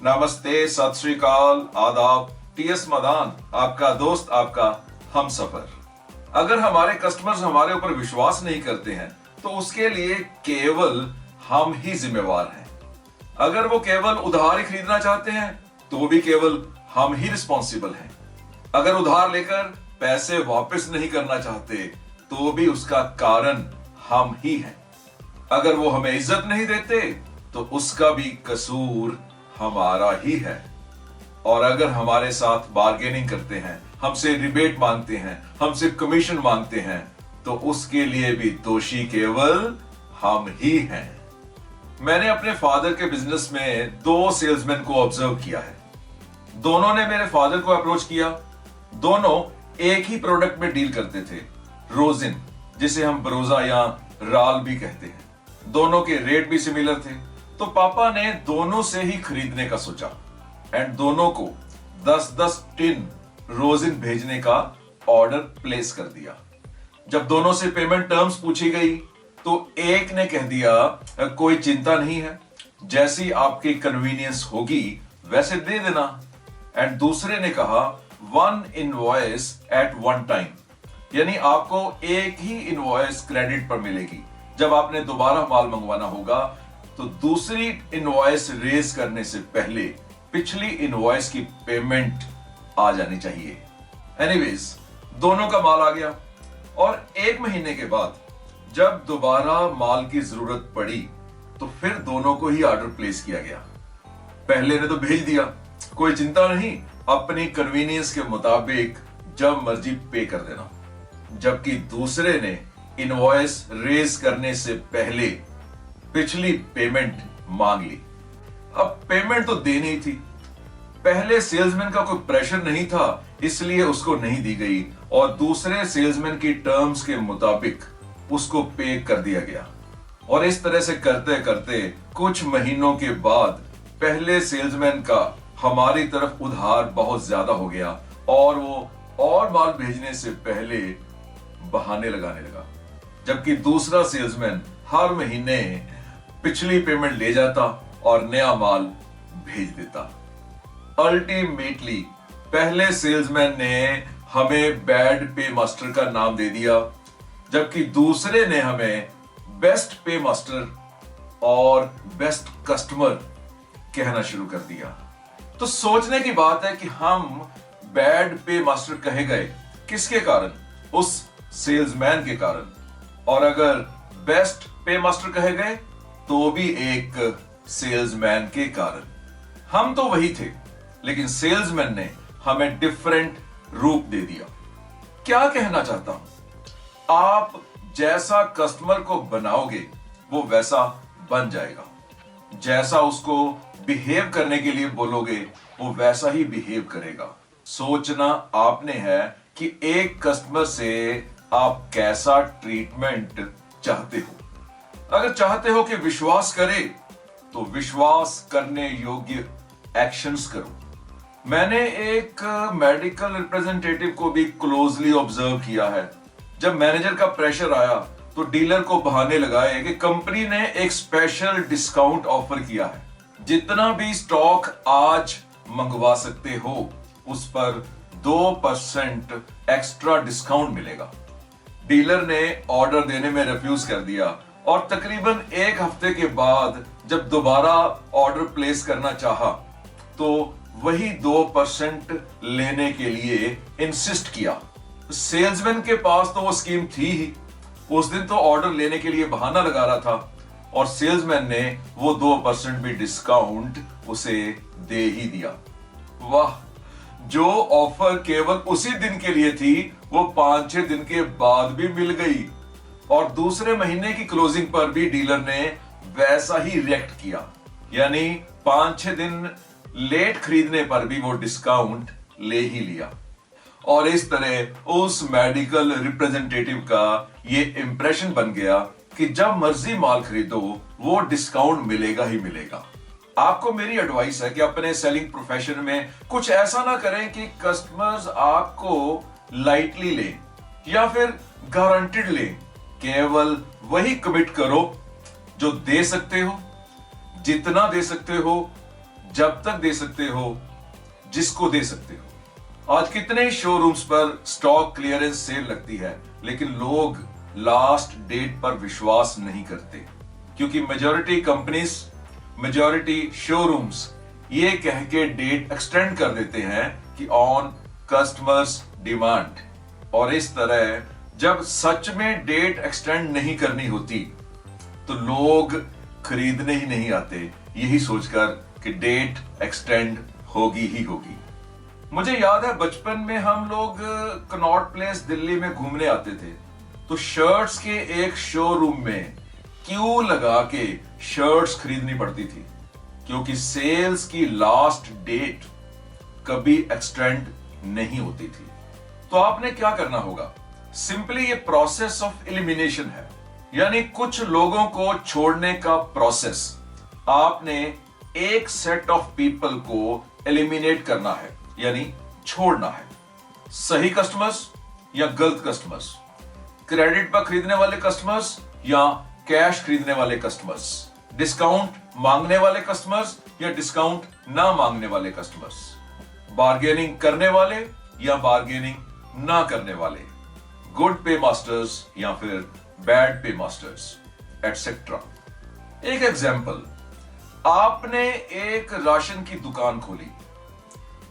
नमस्ते, सत श्री अकाल, आदाब। टीएस मदान, आपका दोस्त, आपका हमसफर। अगर हमारे कस्टमर्स हमारे ऊपर विश्वास नहीं करते हैं तो उसके लिए केवल हम ही जिम्मेवार हैं। अगर वो केवल उधार ही खरीदना चाहते हैं तो भी केवल हम ही रिस्पॉन्सिबल हैं। अगर उधार लेकर पैसे वापस नहीं करना चाहते तो भी उसका कारण हम ही हैं। अगर वो हमें इज्जत नहीं देते तो उसका भी कसूर हमारा ही है। और अगर हमारे साथ बार्गेनिंग करते हैं, हमसे रिबेट मांगते हैं, हमसे कमीशन मांगते हैं, तो उसके लिए भी दोषी केवल हम ही हैं। मैंने अपने फादर के बिजनेस में 2 सेल्समैन को ऑब्जर्व किया है। दोनों ने मेरे फादर को अप्रोच किया। दोनों एक ही प्रोडक्ट में डील करते थे, रोजिन, जिसे हम बरोजा या राल भी कहते हैं। दोनों के रेट भी सिमिलर थे, तो पापा ने दोनों से ही खरीदने का सोचा एंड दोनों को 10-10 टिन रोजिन भेजने का ऑर्डर प्लेस कर दिया। जब दोनों से पेमेंट टर्म्स पूछी गई तो एक ने कह दिया कोई चिंता नहीं है, जैसी आपकी कन्वीनियंस होगी वैसे दे देना। एंड दूसरे ने कहा 1 इनवॉइस एट 1 टाइम, यानी आपको एक ही इनवॉइस क्रेडिट पर मिलेगी। जब आपने दोबारा माल मंगवाना होगा तो दूसरी इनवॉइस रेज करने से पहले पिछली इनवॉइस की पेमेंट आ जानी चाहिए। एनीवेज, दोनों का माल आ गया और 1 महीने के बाद जब दोबारा माल की जरूरत पड़ी तो फिर दोनों को ही ऑर्डर प्लेस किया गया। पहले ने तो भेज दिया, कोई चिंता नहीं, अपनी कन्वीनियंस के मुताबिक जब मर्जी पे कर देना। जबकि दूसरे ने इनवॉइस रेज करने से पहले पिछली पेमेंट मांग ली। अब पेमेंट तो देनी ही थी। पहले सेल्समैन का कोई प्रेशर नहीं था, इसलिए उसको नहीं दी गई और दूसरे सेल्समैन की टर्म्स के मुताबिक उसको पे कर दिया गया। और इस तरह से करते करते कुछ महीनों के बाद पहले सेल्समैन का हमारी तरफ उधार बहुत ज्यादा हो गया और वो और माल भेजने से पहले बहाने लगाने लगा। जबकि दूसरा सेल्समैन हर महीने पिछली पेमेंट ले जाता और नया माल भेज देता। अल्टीमेटली पहले सेल्समैन ने हमें बैड पे मास्टर का नाम दे दिया, जबकि दूसरे ने हमें बेस्ट पे मास्टर और बेस्ट कस्टमर कहना शुरू कर दिया। तो सोचने की बात है कि हम बैड पे मास्टर कहे गए किसके कारण? उस सेल्समैन के कारण। और अगर बेस्ट पे मास्टर कहे गए तो भी एक सेल्समैन के कारण। हम तो वही थे, लेकिन सेल्समैन ने हमें डिफरेंट रूप दे दिया। क्या कहना चाहता हूं? आप जैसा कस्टमर को बनाओगे वो वैसा बन जाएगा। जैसा उसको बिहेव करने के लिए बोलोगे वो वैसा ही बिहेव करेगा। सोचना आपने है कि एक कस्टमर से आप कैसा ट्रीटमेंट चाहते हो। अगर चाहते हो कि विश्वास करे तो विश्वास करने योग्य एक्शंस करो। मैंने एक मेडिकल रिप्रेजेंटेटिव को भी क्लोजली ऑब्जर्व किया है। जब मैनेजर का प्रेशर आया तो डीलर को बहाने लगाए कि कंपनी ने एक स्पेशल डिस्काउंट ऑफर किया है, जितना भी स्टॉक आज मंगवा सकते हो उस पर 2% एक्स्ट्रा डिस्काउंट मिलेगा। डीलर ने ऑर्डर देने में रिफ्यूज कर दिया और तकरीबन 1 हफ्ते के बाद जब दोबारा ऑर्डर प्लेस करना चाहा तो वही 2% लेने के लिए इंसिस्ट किया। सेल्समैन के पास तो वो स्कीम थी ही, उस दिन तो ऑर्डर लेने के लिए बहाना लगा रहा था और सेल्समैन ने वो 2% भी डिस्काउंट उसे दे ही दिया। वाह, जो ऑफर केवल उसी दिन के लिए थी वो 5-6 दिन के बाद भी मिल गई और दूसरे महीने की क्लोजिंग पर भी डीलर ने वैसा ही रिएक्ट किया, यानी 5-6 दिन लेट खरीदने पर भी वो डिस्काउंट ले ही लिया। और इस तरह उस मेडिकल रिप्रेजेंटेटिव का ये इंप्रेशन बन गया कि जब मर्जी माल खरीदो वो डिस्काउंट मिलेगा ही मिलेगा। आपको मेरी एडवाइस है कि अपने सेलिंग प्रोफेशन में कुछ ऐसा ना करें कि कस्टमर्स आपको लाइटली लें या फिर गारंटेड लें। केवल वही कमिट करो जो दे सकते हो, जितना दे सकते हो, जब तक दे सकते हो जिसको दे सकते हो। आज कितने ही शोरूम्स पर स्टॉक क्लियरेंस सेल लगती है, लेकिन लोग लास्ट डेट पर विश्वास नहीं करते, क्योंकि मेजॉरिटी कंपनीज, मेजॉरिटी शोरूम्स ये कह के डेट एक्सटेंड कर देते हैं कि ऑन कस्टमर्स डिमांड। और इस तरह जब सच में डेट एक्सटेंड नहीं करनी होती तो लोग खरीदने ही नहीं आते, यही सोचकर कि डेट एक्सटेंड होगी ही होगी। मुझे याद है बचपन में हम लोग कनॉट प्लेस दिल्ली में घूमने आते थे, तो शर्ट्स के एक शोरूम में क्यू लगा के शर्ट्स खरीदनी पड़ती थी, क्योंकि सेल्स की लास्ट डेट कभी एक्सटेंड नहीं होती थी। तो आपने क्या करना होगा, सिंपली ये प्रोसेस ऑफ एलिमिनेशन है, यानी कुछ लोगों को छोड़ने का प्रोसेस। आपने एक सेट ऑफ पीपल को एलिमिनेट करना है, यानी छोड़ना है। सही कस्टमर्स या गलत कस्टमर्स, क्रेडिट पर खरीदने वाले कस्टमर्स या कैश खरीदने वाले कस्टमर्स, डिस्काउंट मांगने वाले कस्टमर्स या डिस्काउंट ना मांगने वाले कस्टमर्स, बार्गेनिंग करने वाले या बार्गेनिंग ना करने वाले, गुड पे मास्टर्स या फिर बैड पे मास्टर्स, एटसेट्रा। एक एग्जाम्पल, आपने एक राशन की दुकान खोली,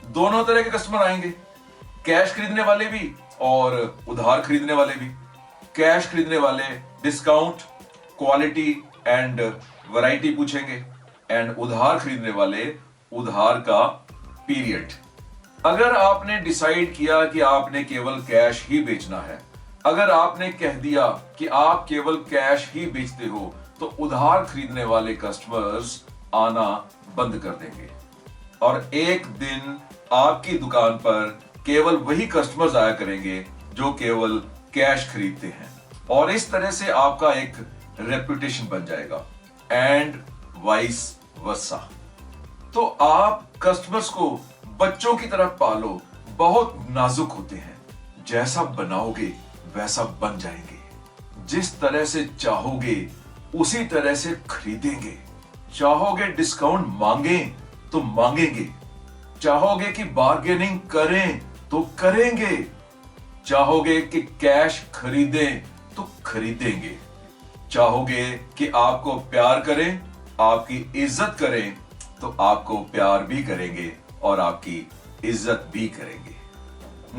दोनों तरह के कस्टमर आएंगे, कैश खरीदने वाले भी और उधार खरीदने वाले भी। कैश खरीदने वाले डिस्काउंट, क्वालिटी एंड वैरायटी पूछेंगे, एंड उधार खरीदने वाले उधार का पीरियड। अगर आपने डिसाइड किया कि आपने केवल कैश ही बेचना है, अगर आपने कह दिया कि आप केवल कैश ही बेचते हो, तो उधार खरीदने वाले कस्टमर्स आना बंद कर देंगे और एक दिन आपकी दुकान पर केवल वही कस्टमर्स आया करेंगे जो केवल कैश खरीदते हैं। और इस तरह से आपका एक रेपुटेशन बन जाएगा, एंड वाइस वर्सा। तो आप कस्टमर्स को बच्चों की तरह पालो, बहुत नाजुक होते हैं, जैसा बनाओगे वैसा बन जाएंगे, जिस तरह से चाहोगे उसी तरह से खरीदेंगे। चाहोगे डिस्काउंट मांगें तो मांगेंगे, चाहोगे कि बार्गेनिंग करें तो करेंगे, चाहोगे कि कैश खरीदें तो खरीदेंगे, चाहोगे कि आपको प्यार करें, आपकी इज्जत करें तो आपको प्यार भी करेंगे और आपकी इज्जत भी करेंगे।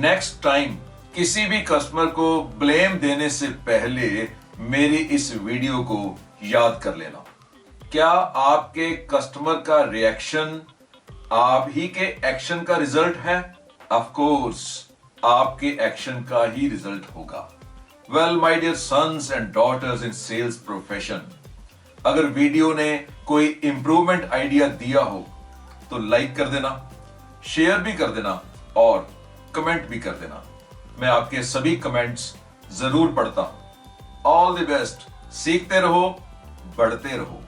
नेक्स्ट टाइम किसी भी कस्टमर को ब्लेम देने से पहले मेरी इस वीडियो को याद कर लेना। क्या आपके कस्टमर का रिएक्शन आप ही के एक्शन का रिजल्ट है? ऑफ कोर्स आपके एक्शन का ही रिजल्ट होगा। Well my dear sons and daughters in sales profession, अगर वीडियो ने कोई इंप्रूवमेंट आइडिया दिया हो तो लाइक कर देना, शेयर भी कर देना और कमेंट भी कर देना। मैं आपके सभी कमेंट्स जरूर पढ़ता हूं। ऑल द बेस्ट, सीखते रहो, बढ़ते रहो।